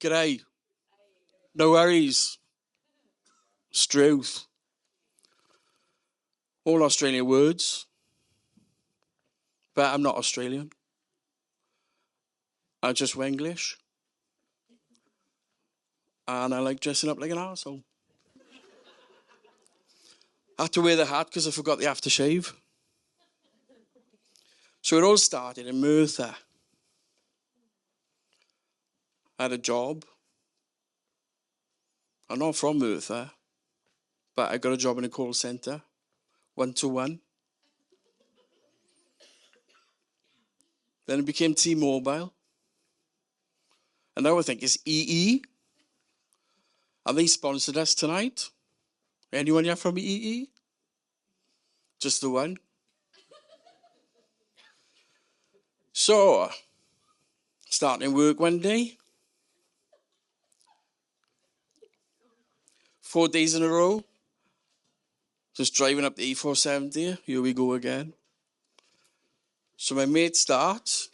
G'day. No worries. Struth. All Australian words. But I'm not Australian. I just Wenglish. And I like dressing up like an arsehole. I had to wear the hat because I forgot the aftershave. So it all started in Merthyr. I had a job. I'm not from Merthyr, but I got a job in a call centre, 1-to-1. Then it became T-Mobile. And now I think it's EE. And they sponsored us tonight. Anyone here from EE? Just the one. So, starting work one day. 4 days in a row. Just driving up the E470. Here we go again. So my mate starts.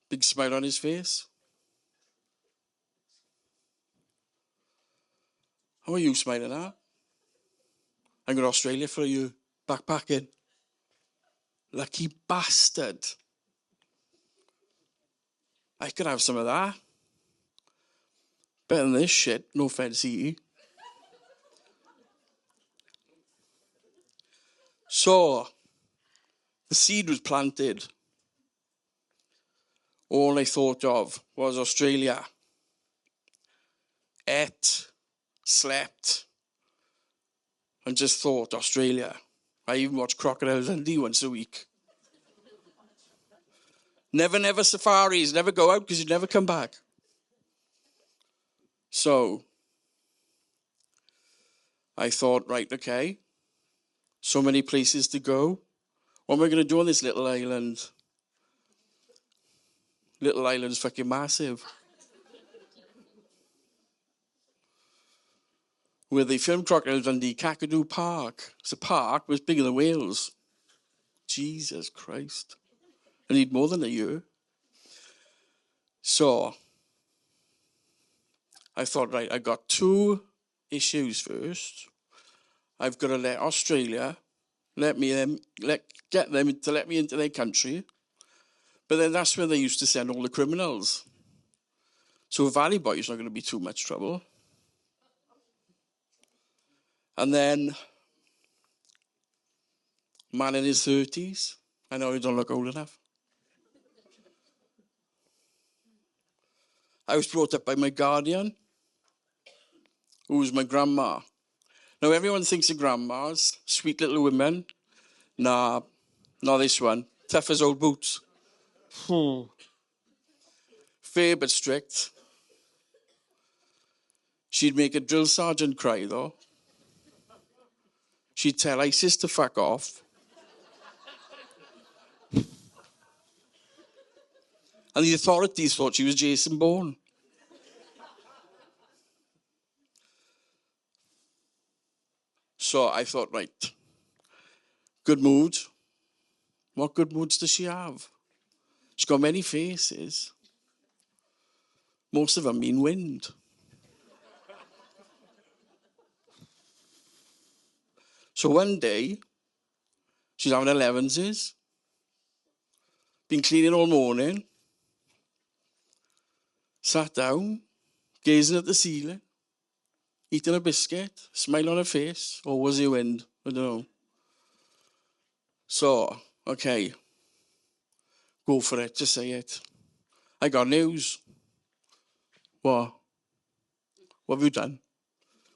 Big smile on his face. How are you smiling at? I'm going to Australia for a year. Backpacking. Lucky bastard. I could have some of that. Better than this shit. No offense, E. So, the seed was planted. All I thought of was Australia. Ate, slept, and just thought Australia. I even watch Crocodile Dundee once a week. Never safaris, never go out because you'd never come back. So, I thought, right, okay, so many places to go. What am I going to do on this little island? Little island's fucking massive. Where they filmed Crocodile Dundee, Kakadu Park. It's a park, but it's bigger than Wales. Jesus Christ. I need more than a year. So, I thought, right, I got 2 issues first. I've got to let Australia get them to let me into their country. But then that's where they used to send all the criminals. So Valley Boy is not going to be too much trouble. And then, man in his 30s. I know he don't look old enough. I was brought up by my guardian, who was my grandma. Now, everyone thinks of grandmas, sweet little women. Nah, not this one. Tough as old boots. Fair but strict. She'd make a drill sergeant cry, though. She'd tell ISIS to fuck off. And the authorities thought she was Jason Bourne. So I thought, right, good mood. What good moods does she have? She's got many faces. Most of them mean wind. So one day, she's having 11s. Been cleaning all morning. Sat down, gazing at the ceiling, eating a biscuit, smile on her face. Or was it wind? I don't know. So, okay, go for it, just say it. I got news. What? What have you done?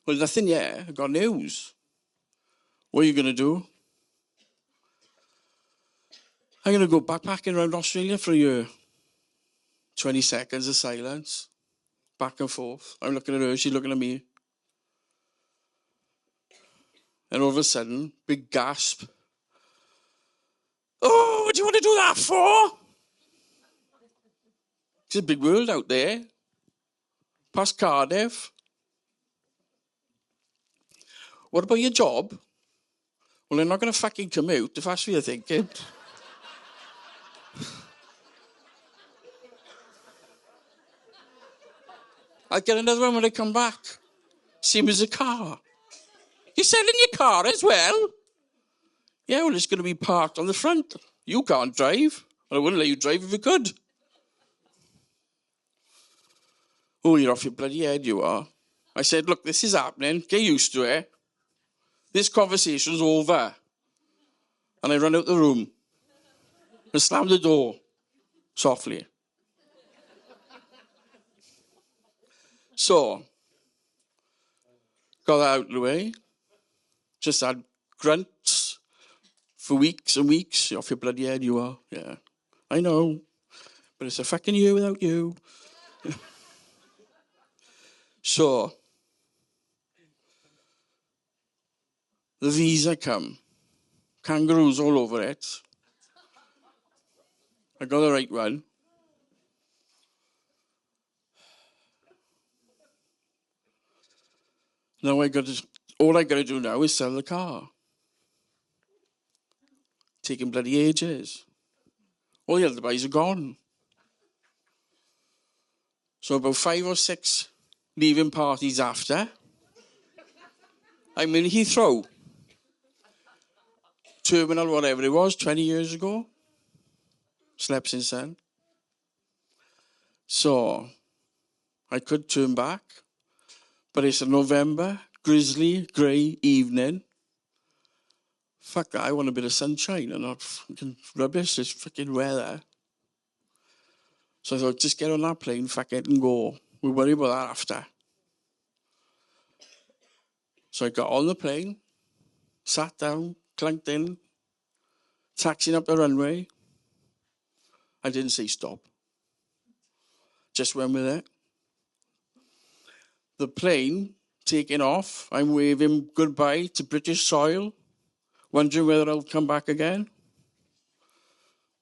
Well, nothing yet. I got news. What are you going to do? I'm going to go backpacking around Australia for a year. 20 seconds of silence. Back and forth. I'm looking at her, she's looking at me. And all of a sudden, big gasp. Oh, what do you want to do that for? It's a big world out there. Past Cardiff. What about your job? Well, they're not going to fucking commute, if that's what you're thinking. I'll get another one when I come back. Same as a car. You're selling your car as well? Yeah, well, it's going to be parked on the front. You can't drive. I wouldn't let you drive if you could. Oh, you're off your bloody head, you are. I said, look, this is happening. Get used to it. This conversation's over. And I run out the room and slam the door softly. So, got that out of the way. Just had grunts for weeks and weeks. You're off your bloody head, you are. Yeah, I know. But it's a fucking year without you. So, the visa come. Kangaroos all over it. I got the right one. Now all I got to do now is sell the car. Taking bloody ages. All the other boys are gone. So about 5 or 6 leaving parties after, I'm in Heathrow. Terminal, whatever it was, 20 years ago. Slept since then. So, I could turn back, but it's a November, grizzly, grey evening. Fuck that, I want a bit of sunshine and not fucking rubbish, this fucking weather. So I thought, just get on that plane, fuck it, and go. We'll worry about that after. So I got on the plane, sat down, clunked in, taxiing up the runway. I didn't say stop. Just went with it. The plane taking off, I'm waving goodbye to British soil, wondering whether I'll come back again.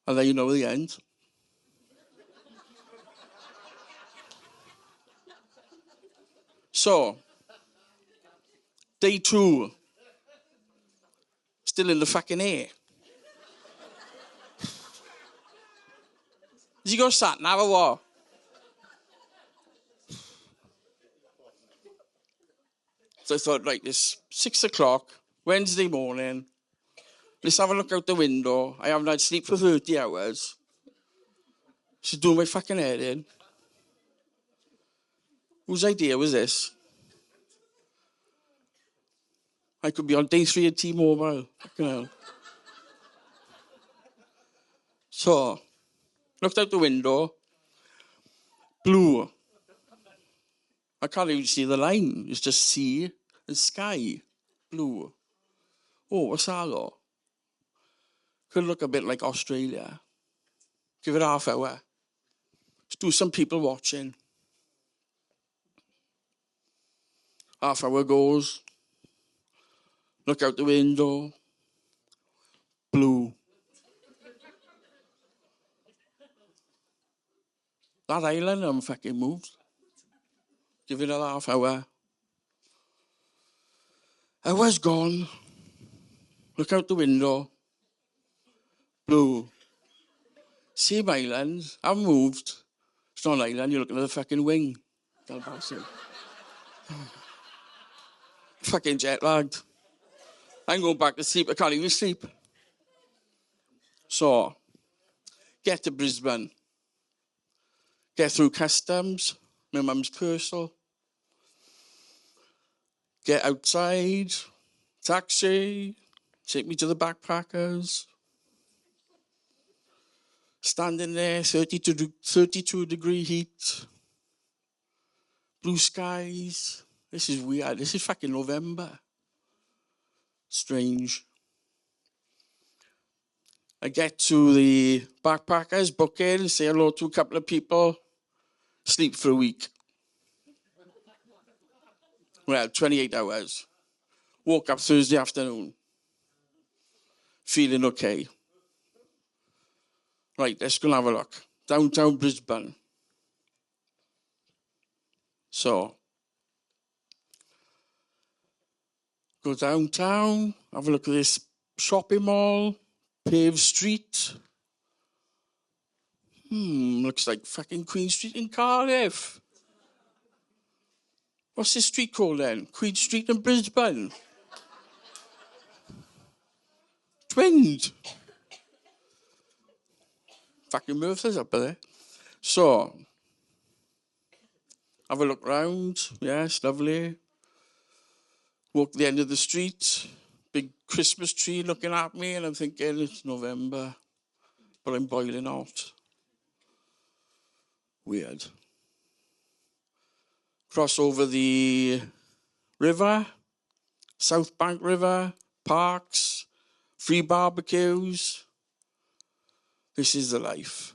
And then you know the end. So, day 2, still in the fucking air. Has he got sat nav or what? So I thought, right, it's 6 o'clock, Wednesday morning. Let's have a look out the window. I haven't had sleep for 30 hours. She's doing my fucking head in. Whose idea was this? I could be on day 3 at T-Mobile. Fucking hell. So, looked out the window. Blue. I can't even see the line. It's just sea and sky. Blue. Oh, what's that though? Could look a bit like Australia. Give it half hour. Let's do some people watching. Half hour goes. Look out the window. Blue. That island, I'm fucking moved. Give it a half hour. I was gone. Look out the window. Blue. Same island. I've moved. It's not an island, you're looking at the fucking wing. Fucking jet lagged. I'm going back to sleep. I can't even sleep. So, get to Brisbane. Get through customs. My mum's parcel. Get outside. Taxi. Take me to the backpackers. Standing there, 32 degree heat. Blue skies. This is weird. This is fucking November. Strange. I get to the backpackers, book in, say hello to a couple of people, sleep for a week. Well, 28 hours. Woke up Thursday afternoon. Feeling okay. Right, let's go and have a look. Downtown Brisbane. So, go downtown, have a look at this shopping mall, paved street. Looks like fucking Queen Street in Cardiff. What's this street called then? Queen Street in Brisbane. Twinned. Fucking Murphy's up there. So, have a look round. Yes, lovely. Walk the end of the street. Big Christmas tree looking at me, and I'm thinking, it's November, but I'm boiling hot. Weird. Cross over the river, South Bank River, parks, free barbecues. This is the life.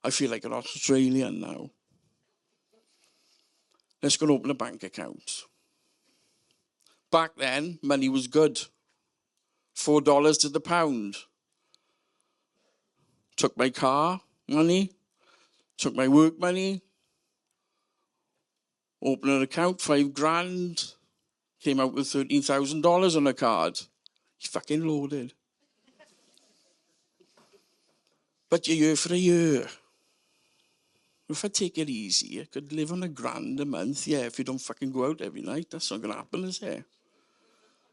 I feel like an Australian now. Let's go and open a bank account. Back then, money was good. $4 to the pound. Took my car money, took my work money, opened an account, $5,000, came out with $13,000 on a card. He's fucking loaded. But you're here for a year. If I take it easy, I could live on $1,000 a month. Yeah, if you don't fucking go out every night, that's not going to happen, is it?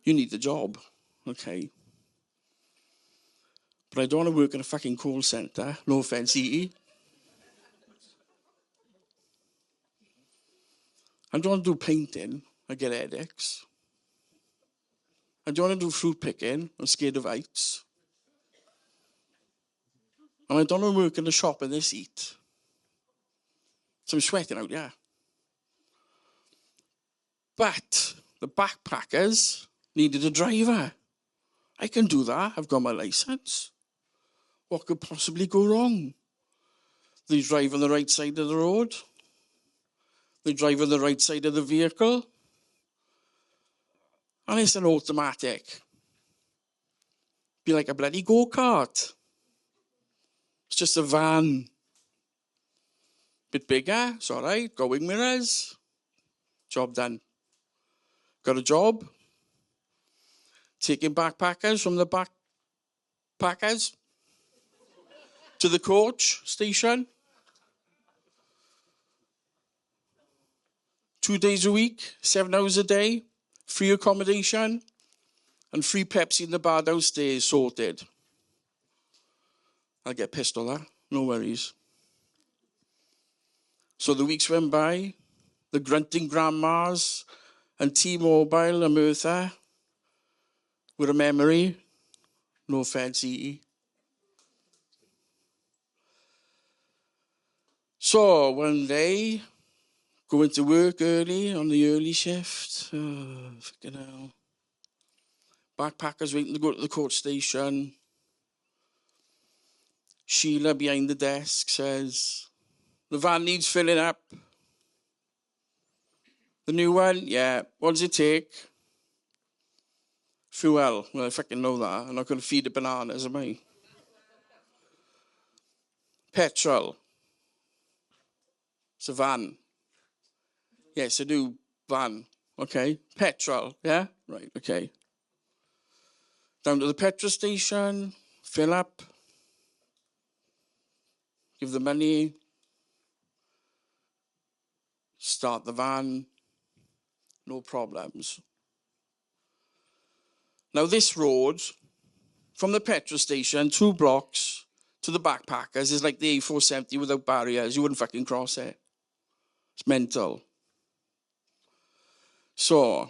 You need the job, okay? But I don't want to work in a fucking call centre. No offence, E. I don't want to do painting. I get headaches. I don't want to do fruit picking. I'm scared of heights. And I don't want to work in a shop in this heat. So I'm sweating out, yeah. But the backpackers needed a driver. I can do that. I've got my licence. What could possibly go wrong? They drive on the right side of the road. They drive on the right side of the vehicle. And it's an automatic. Be like a bloody go-kart. It's just a van. Bit bigger, it's all right. Got wing mirrors. Job done. Got a job. Taking backpackers from the backpackers to the coach station. 2 days a week, 7 hours a day, free accommodation, and free Pepsi in the bar downstairs, sorted. I'll get pissed on that, no worries. So the weeks went by, the grunting grandmas and T-Mobile and Merthyr were a memory, no offence, E. So one day, going to work early on the early shift. Oh, fucking hell. Backpackers waiting to go to the coach station. Sheila behind the desk says, the van needs filling up. The new one? Yeah. What does it take? Fuel. Well, I fucking know that. I'm not going to feed the bananas, am I? Petrol. It's a van. Yes, I do. Van. Okay. Petrol. Yeah? Right, okay. Down to the petrol station. Fill up. Give the money. Start the van. No problems. Now this road, from the petrol station, 2 blocks, to the backpackers, is like the A470 without barriers. You wouldn't fucking cross it. It's mental. So,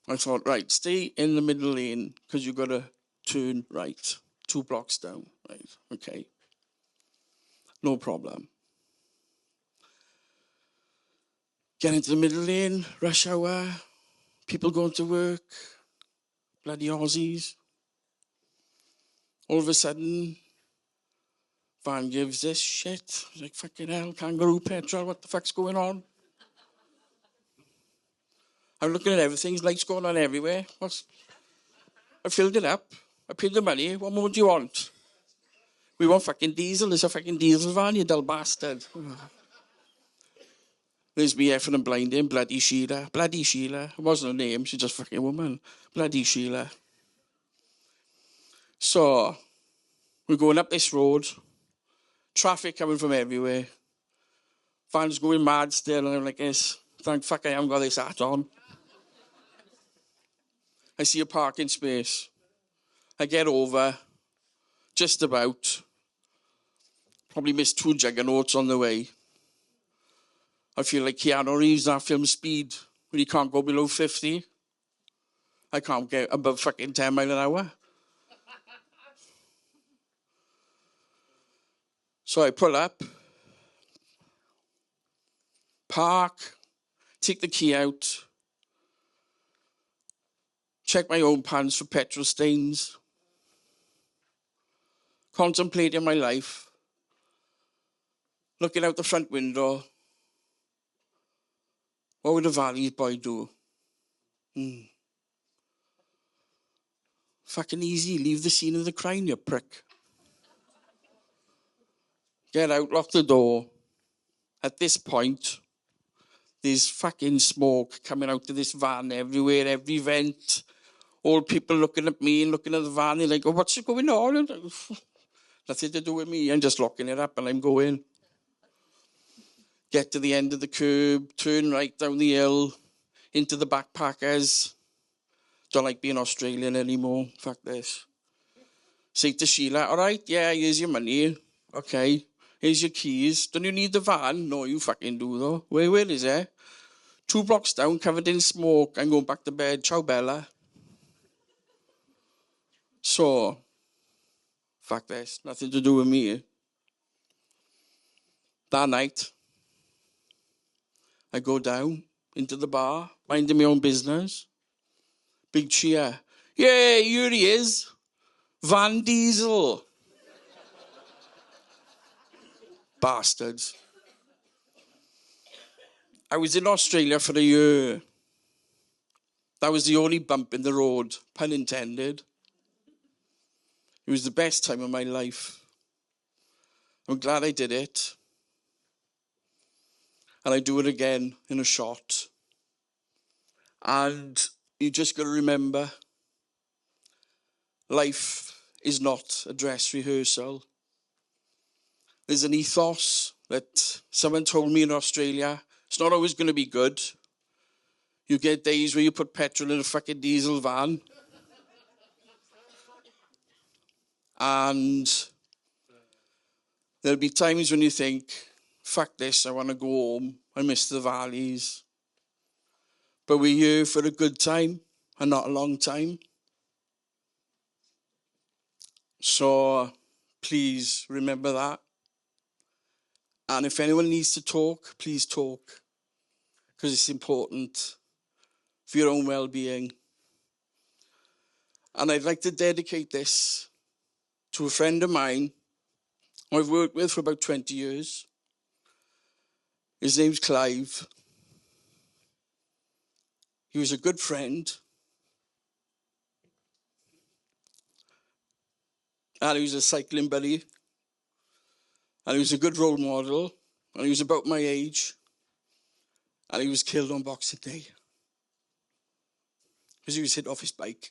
I thought, right, stay in the middle lane, because you've got to turn right. 2 blocks down. Right, okay. No problem. Get into the middle lane, rush hour, people going to work, bloody Aussies. All of a sudden, van gives this shit. It's like, fucking hell, kangaroo petrol, what the fuck's going on? I'm looking at everything, lights going on everywhere. I filled it up, I paid the money, what more do you want? We want fucking diesel, there's a fucking diesel van, you dull bastard. There's me effing and blinding, bloody Sheila. Bloody Sheila. It wasn't her name, she's just fucking a woman. Bloody Sheila. So we're going up this road, traffic coming from everywhere, fans going mad still, and I'm like this. Thank fuck I haven't got this hat on. I see a parking space. I get over, just about. Probably missed 2 juggernauts on the way. I feel like Keanu Reeves, that film Speed, when he can't go below 50. I can't get above fucking 10 miles an hour. So I pull up, park, take the key out, check my own pants for petrol stains, contemplating my life, looking out the front window. What would a Valley's boy do? Fucking easy, leave the scene of the crime, you prick. Get out, lock the door. At this point, there's fucking smoke coming out of this van everywhere, every vent. All people looking at me and looking at the van. They're like, oh, what's going on? Nothing to do with me. I'm just locking it up and I'm going. Get to the end of the curb, turn right down the hill, into the backpackers. Don't like being Australian anymore. Fuck this. Say to Sheila, all right, yeah, here's your money. Okay, here's your keys. Don't you need the van? No, you fucking do, though. Where is it? 2 blocks down, covered in smoke. I'm going back to bed. Ciao, Bella. So, fuck this. Nothing to do with me. That night, I go down into the bar, minding my own business. Big cheer. Yeah, here he is. Van Diesel. Bastards. I was in Australia for a year. That was the only bump in the road, pun intended. It was the best time of my life. I'm glad I did it. And I do it again in a shot. And you just got to remember, life is not a dress rehearsal. There's an ethos that someone told me in Australia. It's not always going to be good. You get days where you put petrol in a fucking diesel van. And there'll be times when you think, fuck this, I want to go home. I miss the valleys. But we're here for a good time and not a long time. So please remember that. And if anyone needs to talk, please talk. Because it's important for your own well-being. And I'd like to dedicate this to a friend of mine who I've worked with for about 20 years. His name's Clive. He was a good friend. And he was a cycling buddy. And he was a good role model. And he was about my age. And he was killed on Boxing Day. Because he was hit off his bike.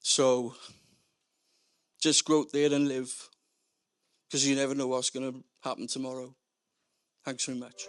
So, just go out there and live. Because you never know what's going to happen tomorrow. Thanks very much.